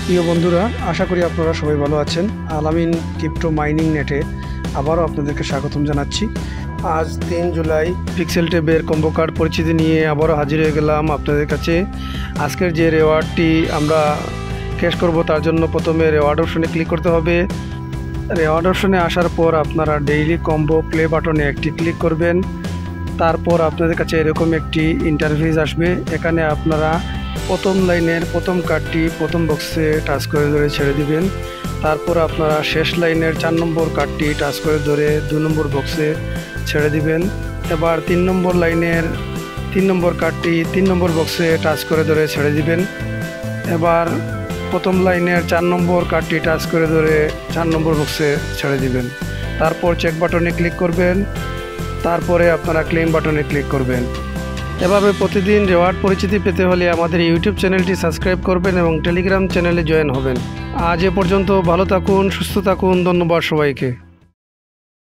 প্রিয় বন্ধুরা, আশা করি আপনারা সবাই ভালো আছেন। আলামিন ক্রিপ্টো মাইনিং নেটে আবারও আপনাদেরকে স্বাগতম জানাচ্ছি। আজ 3 জুলাই পিক্সেল টেবের কম্বো কার্ড পরিচিতি নিয়ে আবারও হাজির হয়ে গেলাম আপনাদের কাছে। আজকের যে রেওয়ার্ডটি আমরা ক্যাশ করব তার জন্য প্রথমে রেওয়ার্ড অপশনে ক্লিক করতে হবে। রেওয়ার্ড অপশনে আসার পর আপনারা ডেইলি কম্বো প্লে বাটনে একটি ক্লিক করবেন। তারপর আপনাদের কাছে এরকম একটি ইন্টারফেস আসবে। এখানে আপনারা প্রথম লাইনের প্রথম কার্ডটি প্রথম বক্সে টাচ করে ধরে ছেড়ে দিবেন। তারপর আপনারা শেষ লাইনের 4 নম্বর কার্ডটি টাচ করে ধরে 2 নম্বর বক্সে ছেড়ে দিবেন। এবার 3 নম্বর লাইনের 3 নম্বর কার্ডটি 3 নম্বর বক্সে টাচ করে ধরে ছেড়ে দিবেন। এবার প্রথম লাইনের 4 নম্বর কার্ডটি টাচ করে ধরে 4 নম্বর বক্সে ছেড়ে দিবেন। তারপর চেক বাটনে ক্লিক করবেন। তারপরে আপনারা ক্লেম বাটনে ক্লিক করবেন। এভাবে প্রতিদিন রেওয়ার্ড পরিচিতি পেতে হলে আমাদের ইউটিউব চ্যানেলটি সাবস্ক্রাইব করবেন এবং টেলিগ্রাম চ্যানেলে জয়েন হবেন। আজ এ পর্যন্ত ভালো থাকুন, সুস্থ থাকুন। ধন্যবাদ সবাইকে।